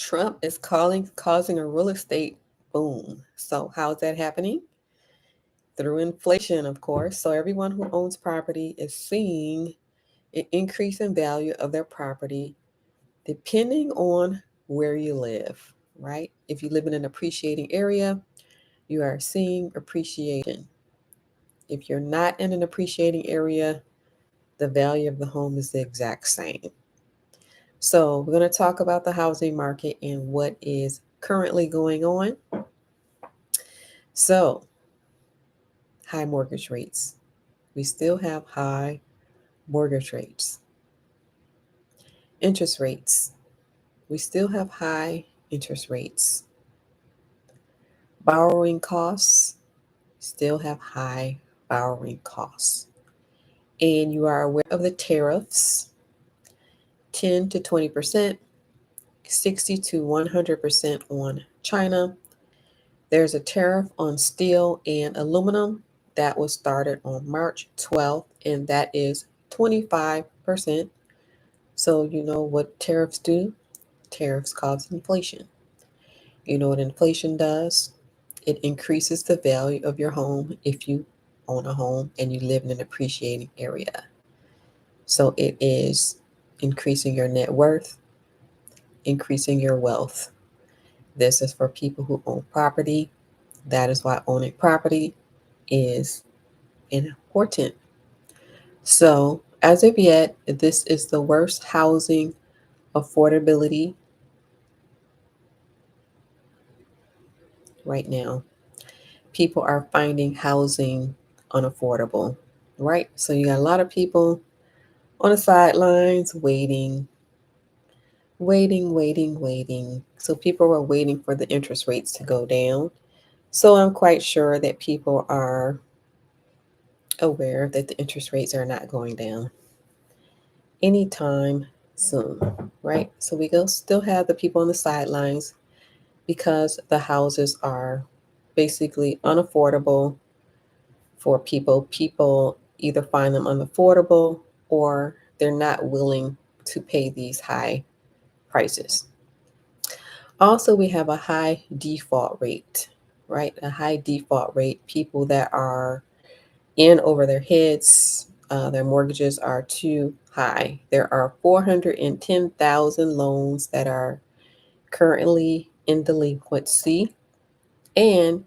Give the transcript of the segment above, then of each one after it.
Trump is causing a real estate boom. So how's that happening? Through inflation, of course. So everyone who owns property is seeing an increase in value of their property depending on where you live, right? If you live in an appreciating area, you are seeing appreciation. If you're not in an appreciating area, the value of the home is the exact same. So, we're going to talk about the housing market and what is currently going on. So, high mortgage rates. We still have high mortgage rates. Interest rates. We still have high interest rates. Borrowing costs. Still have high borrowing costs. And you are aware of the tariffs, 10 to 20%, 60 to 100% on China. There's a tariff on steel and aluminum that was started on March 12th, and that is 25%. So, you know what tariffs do? Tariffs cause inflation. You know what inflation does? It increases the value of your home if you own a home and you live in an appreciating area. So, it is increasing your net worth, increasing your wealth. This is for people who own property. That is why owning property is important. So, as of yet, this is the worst housing affordability right now. People are finding housing unaffordable, right? So, you got a lot of people on the sidelines waiting. So, people were waiting for the interest rates to go down. So, I'm quite sure that people are aware that the interest rates are not going down anytime soon, right? So we go still have the people on the sidelines because the houses are basically unaffordable for people. People either find them unaffordable or they're not willing to pay these high prices. Also, we have a high default rate, right? A high default rate, people that are in over their heads. Their mortgages are too high. There are 410,000 loans that are currently in delinquency, and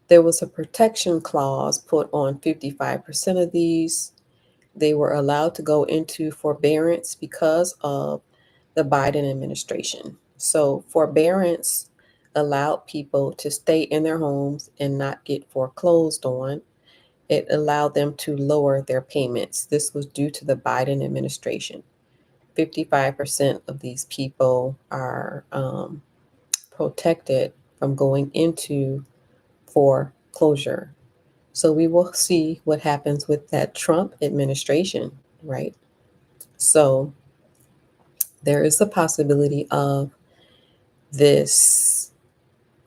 there was a protection clause put on 55% of these. They were allowed to go into forbearance because of the Biden administration. So, forbearance allowed people to stay in their homes and not get foreclosed on. It allowed them to lower their payments. This was due to the Biden administration. 55% of these people are protected from going into foreclosure. So we will see what happens with that Trump administration, right? So there is a possibility of this,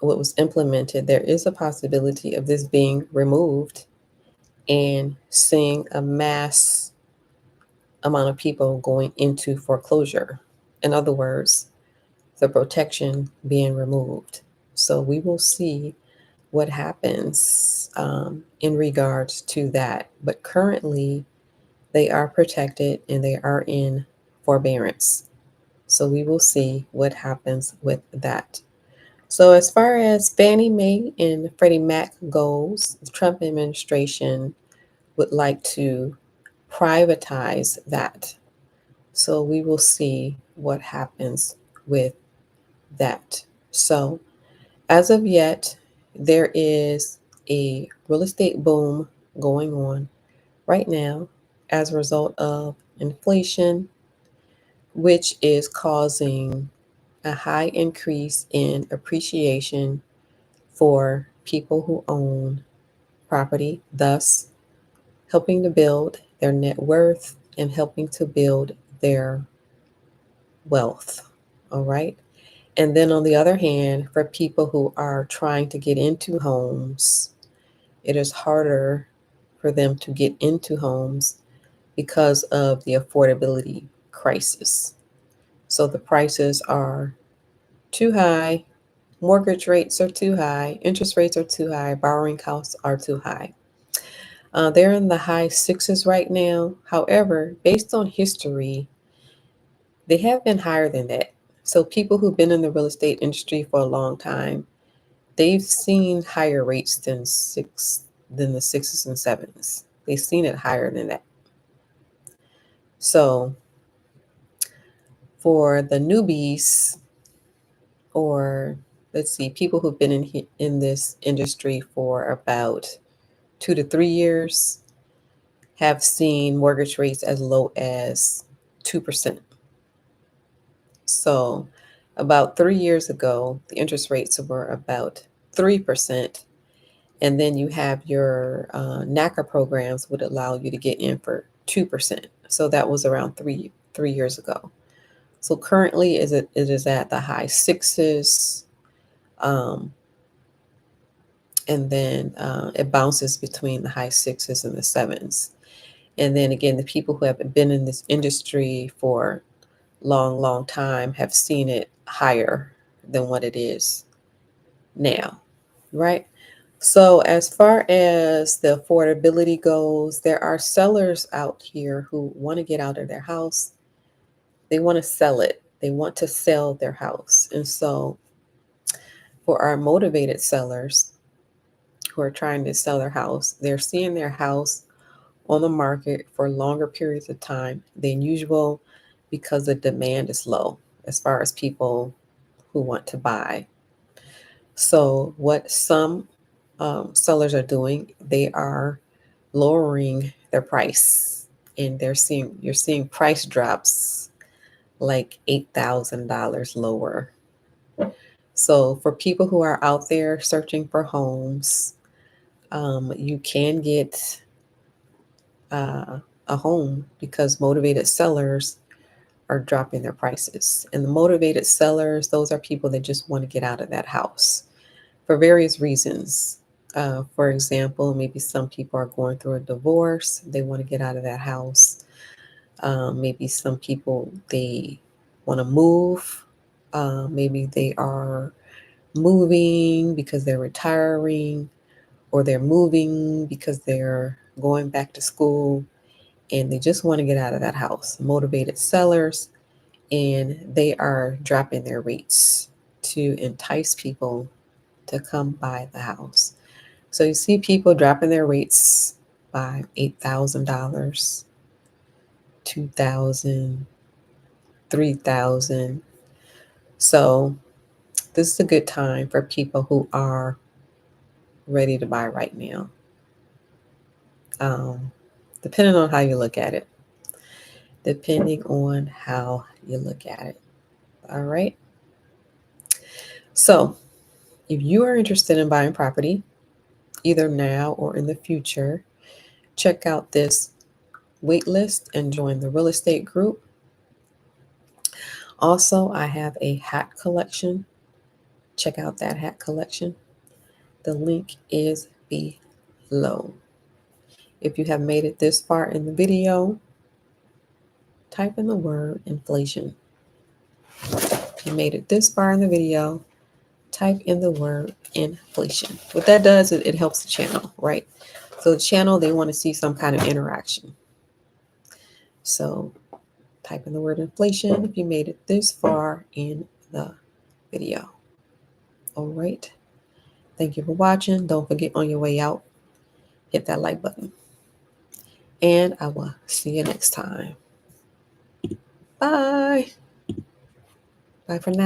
what was implemented, there is a possibility of this being removed and seeing a mass amount of people going into foreclosure. In other words, the protection being removed. So we will see what happens in regards to that. But currently, they are protected and they are in forbearance. So we will see what happens with that. So as far as Fannie Mae and Freddie Mac goes, the Trump administration would like to privatize that. So we will see what happens with that. So as of yet, there is a real estate boom going on right now as a result of inflation, which is causing a high increase in appreciation for people who own property, thus helping to build their net worth and helping to build their wealth. All right. And then on the other hand, for people who are trying to get into homes, it is harder for them to get into homes because of the affordability crisis. So the prices are too high, mortgage rates are too high, interest rates are too high, borrowing costs are too high. They're in the high sixes right now. However, based on history, they have been higher than that. So people who've been in the real estate industry for a long time, they've seen higher rates than the sixes and sevens. They've seen it higher than that. So for the newbies, or let's see, people who've been in this industry for about 2 to 3 years, have seen mortgage rates as low as 2%. So about 3 years ago, the interest rates were about 3%. And then you have your NACA programs would allow you to get in for 2%. So that was around three years ago. So currently it is at the high sixes. Um, and then it bounces between the high sixes and the sevens. And then again, the people who have been in this industry for long time have seen it higher than what it is now, right? So as far as the affordability goes, there are sellers out here who want to get out of their house. They want to sell it. They want to sell their house. And so for our motivated sellers who are trying to sell their house, they're seeing their house on the market for longer periods of time than usual because the demand is low as far as people who want to buy. So what some sellers are doing, they are lowering their price, and you're seeing price drops like $8,000 lower. So for people who are out there searching for homes, you can get a home because motivated sellers are dropping their prices. And the motivated sellers, those are people that just want to get out of that house for various reasons. For example, maybe some people are going through a divorce. They want to get out of that house. Maybe some people, they want to move. Maybe they are moving because they're retiring, or they're moving because they're going back to school, and they just want to get out of that house. Motivated sellers, and they are dropping their rates to entice people to come buy the house. So you see people dropping their rates by $8,000, 2,000, 3,000. So this is a good time for people who are ready to buy right now. Um, depending on how you look at it. Depending on how you look at it. All right. So if you are interested in buying property, either now or in the future, check out this wait list and join the real estate group. Also, I have a hat collection. Check out that hat collection. The link is below. If you have made it this far in the video, type in the word inflation. If you made it this far in the video, type in the word inflation. What that does is it helps the channel, right? So the channel, they want to see some kind of interaction. So type in the word inflation if you made it this far in the video. All right. Thank you for watching. Don't forget, on your way out, hit that like button. And I will see you next time. Bye. Bye for now.